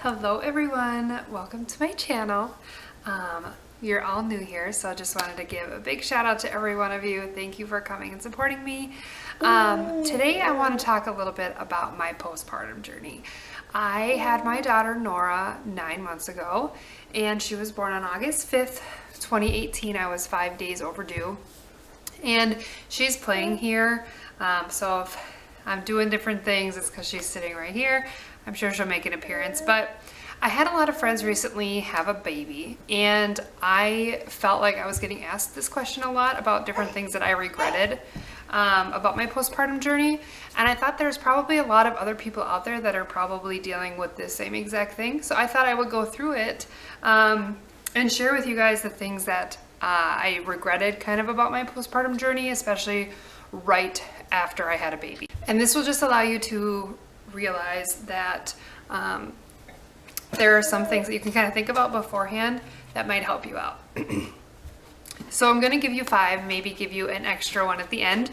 Hello everyone, welcome to my channel. You're all new here, so I just wanted to give a big shout out to every one of you. Thank you for coming and supporting me. Today I want to talk a little bit about my postpartum journey. I had my daughter Nora 9 months ago, and she was born on August 5th, 2018. I was 5 days overdue, and she's playing here. So if I'm doing different things, it's because she's sitting right here. I'm sure she'll make an appearance, but I had a lot of friends recently have a baby, and I felt like I was getting asked this question a lot about different things that I regretted about my postpartum journey, and I thought there's probably a lot of other people out there that are probably dealing with the same exact thing, so I thought I would go through it and share with you guys the things that I regretted kind of about my postpartum journey, especially right after I had a baby. And this will just allow you to realize that there are some things that you can kind of think about beforehand that might help you out. So I'm going to give you 5, maybe give you an extra one at the end,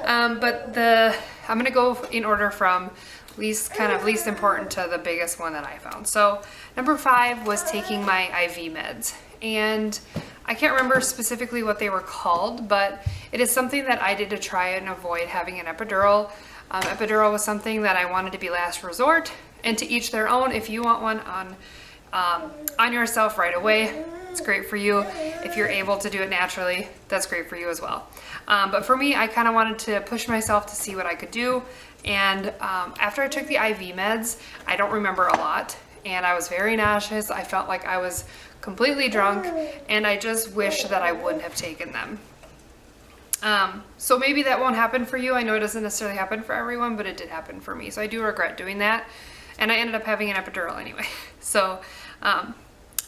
but I'm going to go in order from least important to the biggest one that I found. So number 5 was taking my IV meds, and I can't remember specifically what they were called, but it is something that I did to try and avoid having an epidural. Epidural was something that I wanted to be last resort, and to each their own. If you want one on yourself right away, it's great for you. If you're able to do it naturally, that's great for you as well. But for me, I kind of wanted to push myself to see what I could do, and after I took the IV meds, I don't remember a lot, and I was very nauseous. I felt like I was completely drunk, and I just wish that I wouldn't have taken them. So maybe that won't happen for you. I know it doesn't necessarily happen for everyone, but it did happen for me. So I do regret doing that. And I ended up having an epidural anyway. So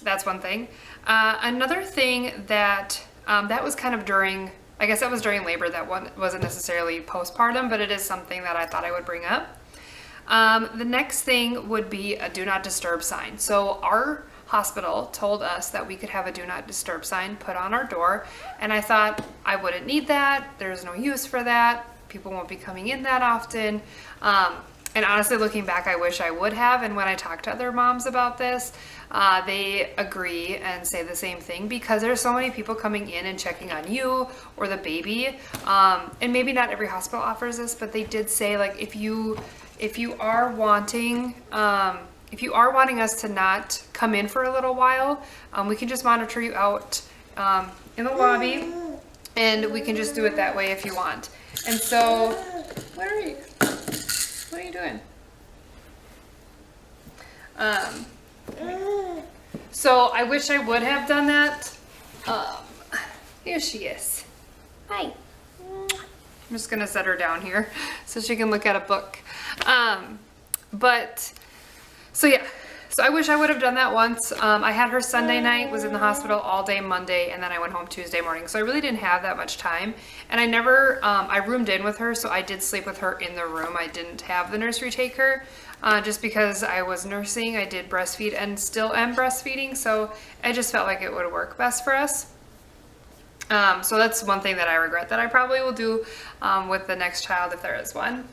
that's one thing. Another thing that was kind of during, I guess that was during labor, that one wasn't necessarily postpartum, but it is something that I thought I would bring up. The next thing would be a do not disturb sign. So our hospital told us that we could have a do not disturb sign put on our door, and I thought I wouldn't need that. There's no use for that. People won't be coming in that often. And honestly, looking back, I wish I would have. And when I talk to other moms about this, they agree and say the same thing, because there's so many people coming in and checking on you or the baby. And maybe not every hospital offers this, but they did say, like, if you are wanting us to not come in for a little while, we can just monitor you out in the lobby, and we can just do it that way if you want. And so, what are you doing? So I wish I would have done that. Here she is. Hi. I'm just gonna set her down here so she can look at a book. So yeah, so I wish I would have done that once. I had her Sunday night, was in the hospital all day Monday, and then I went home Tuesday morning. So I really didn't have that much time. And I never, I roomed in with her, so I did sleep with her in the room. I didn't have the nursery take her, just because I was nursing. I did breastfeed and still am breastfeeding, so I just felt like it would work best for us. So that's one thing that I regret that I probably will do with the next child if there is one.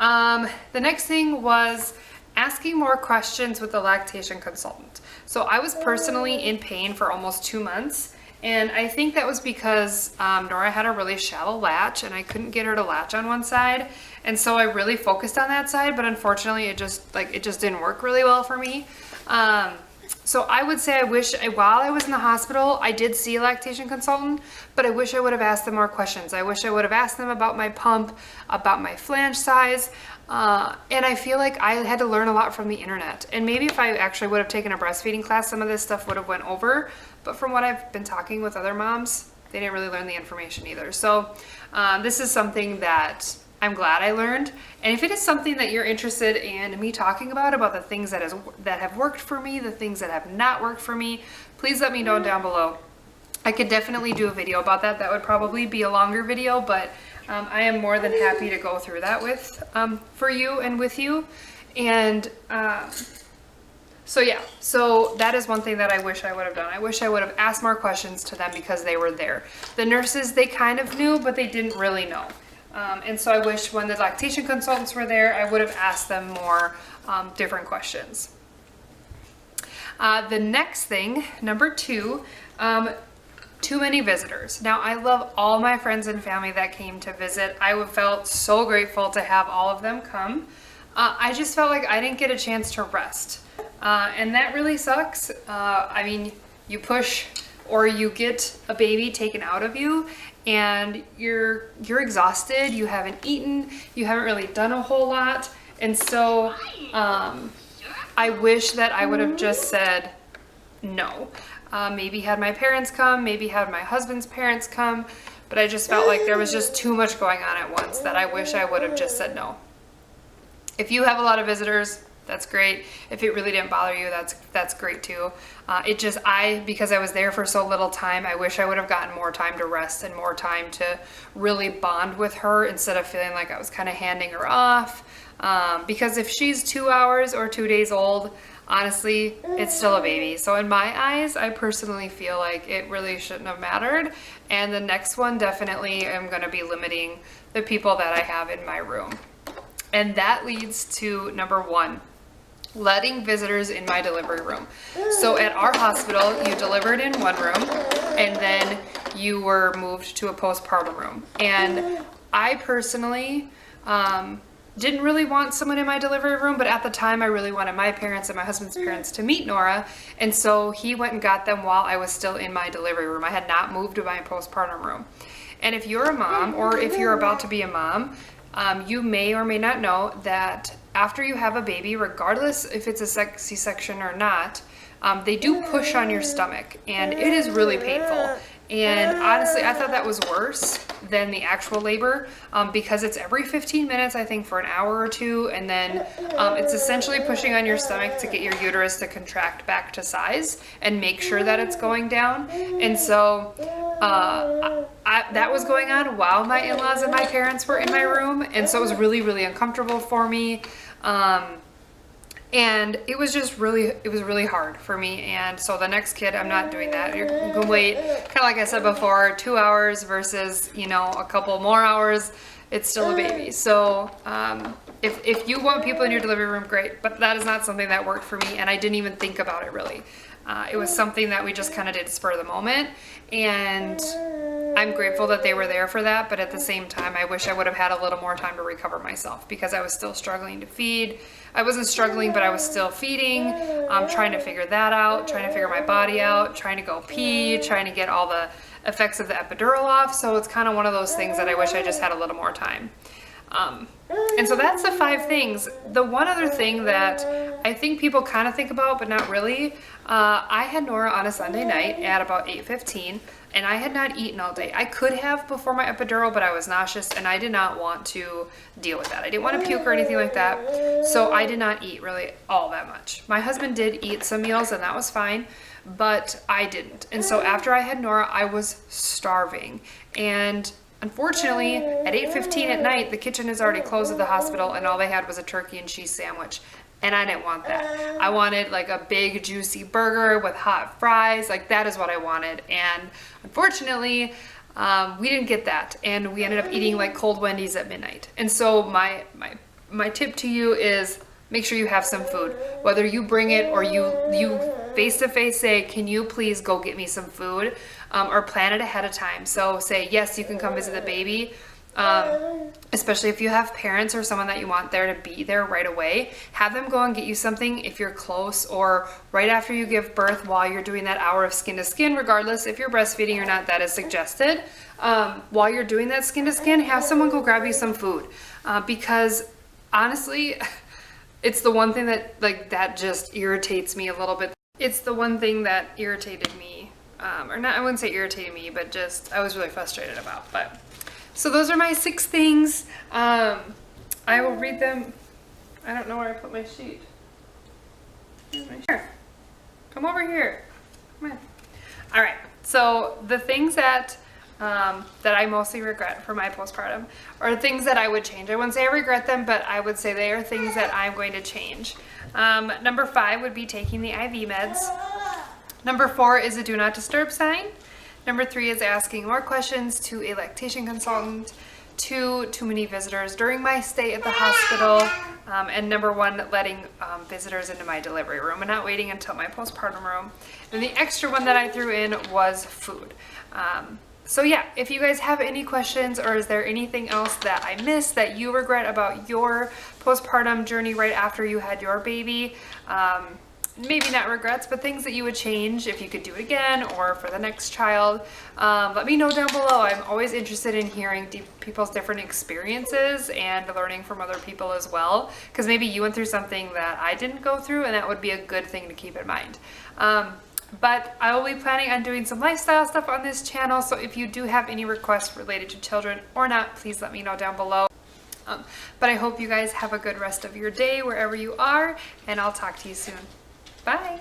The next thing was asking more questions with the lactation consultant. So I was personally in pain for almost 2 months, and I think that was because Nora had a really shallow latch, and I couldn't get her to latch on one side, and so I really focused on that side, but unfortunately it just didn't work really well for me. So I would say while I was in the hospital, I did see a lactation consultant, but I wish I would have asked them more questions. I wish I would have asked them about my pump, about my flange size, and I feel like I had to learn a lot from the internet. And maybe if I actually would have taken a breastfeeding class, some of this stuff would have went over, but from what I've been talking with other moms, they didn't really learn the information either. So this is something that I'm glad I learned. And if it is something that you're interested in me talking about the things that have worked for me, the things that have not worked for me, please let me know down below. I could definitely do a video about that. That would probably be a longer video, but I am more than happy to go through that for you and with you. And so yeah, so that is one thing that I wish I would have done. I wish I would have asked more questions to them because they were there. The nurses, they kind of knew, but they didn't really know. And so I wish when the lactation consultants were there, I would have asked them more different questions. The next thing, number 2, too many visitors. Now, I love all my friends and family that came to visit. I felt so grateful to have all of them come. I just felt like I didn't get a chance to rest. And that really sucks. I mean, you push or you get a baby taken out of you and you're exhausted, you haven't eaten, you haven't really done a whole lot. And so I wish that I would have just said no. Maybe had my parents come, maybe had my husband's parents come, but I just felt like there was just too much going on at once that I wish I would have just said no. If you have a lot of visitors, that's great. If it really didn't bother you, that's great too. Because I was there for so little time, I wish I would have gotten more time to rest and more time to really bond with her instead of feeling like I was kind of handing her off. Because if she's 2 hours or 2 days old, honestly, it's still a baby. So in my eyes, I personally feel like it really shouldn't have mattered. And the next one, definitely I'm going to be limiting the people that I have in my room. And that leads to number 1, letting visitors in my delivery room. So at our hospital, you delivered in one room and then you were moved to a postpartum room. And I personally, didn't really want someone in my delivery room, but at the time I really wanted my parents and my husband's parents to meet Nora, and so he went and got them while I was still in my delivery room. I had not moved to my postpartum room. And if you're a mom, or if you're about to be a mom, you may or may not know that after you have a baby, regardless if it's a C-section or not, they do push on your stomach, and it is really painful. And honestly, I thought that was worse than the actual labor because it's every 15 minutes, I think, for an hour or 2. And then it's essentially pushing on your stomach to get your uterus to contract back to size and make sure that it's going down. And so that was going on while my in-laws and my parents were in my room. And so it was really, really uncomfortable for me. And it was really hard for me. And so the next kid, I'm not doing that. You can wait, kind of like I said before, 2 hours versus, a couple more hours. It's still a baby. So if you want people in your delivery room, great. But that is not something that worked for me. And I didn't even think about it really. It was something that we just kind of did spur of the moment. And I'm grateful that they were there for that. But at the same time, I wish I would have had a little more time to recover myself because I was still struggling to feed. I wasn't struggling, but I was still feeding, trying to figure that out, trying to figure my body out, trying to go pee, trying to get all the effects of the epidural off. So it's kind of one of those things that I wish I just had a little more time. And so that's the 5 things. The one other thing that I think people kind of think about, but not really, I had Nora on a Sunday night at about 8:15. And I had not eaten all day. I could have before my epidural, but I was nauseous and I did not want to deal with that. I didn't want to puke or anything like that. So I did not eat really all that much. My husband did eat some meals and that was fine, but I didn't. And so after I had Nora, I was starving. And unfortunately, at 8:15 at night, the kitchen is already closed at the hospital and all they had was a turkey and cheese sandwich. And I didn't want that. I wanted like a big juicy burger with hot fries. Like that is what I wanted. And unfortunately, we didn't get that. And we ended up eating like cold Wendy's at midnight. And so my tip to you is make sure you have some food. Whether you bring it or you face to face say, can you please go get me some food? Or plan it ahead of time. So say, yes, you can come visit the baby. Especially if you have parents or someone that you want there to be there right away, have them go and get you something if you're close or right after you give birth while you're doing that hour of skin to skin, regardless if you're breastfeeding or not, that is suggested. While you're doing that skin to skin, have someone go grab you some food because honestly, it's the one thing that that just irritates me a little bit. It's the one thing that irritated me, or not, I wouldn't say irritated me, but just I was really frustrated about. But so those are my 6 things. I will read them. I don't know where I put my sheet. Here. Come over here. Come on. All right. So the things that I mostly regret for my postpartum are things that I would change. I wouldn't say I regret them, but I would say they are things that I'm going to change. Number 5 would be taking the IV meds. Number 4 is a do not disturb sign. Number 3 is asking more questions to a lactation consultant. too many visitors during my stay at the hospital, and number one, letting visitors into my delivery room and not waiting until my postpartum room. And the extra one that I threw in was food. So yeah, if you guys have any questions, or is there anything else that I missed that you regret about your postpartum journey right after you had your baby, maybe not regrets, but things that you would change if you could do it again or for the next child, let me know down below. I'm always interested in hearing people's different experiences and learning from other people as well, because maybe you went through something that I didn't go through, and that would be a good thing to keep in mind. But I will be planning on doing some lifestyle stuff on this channel, so if you do have any requests related to children or not, please let me know down below. But I hope you guys have a good rest of your day wherever you are, and I'll talk to you soon. Bye!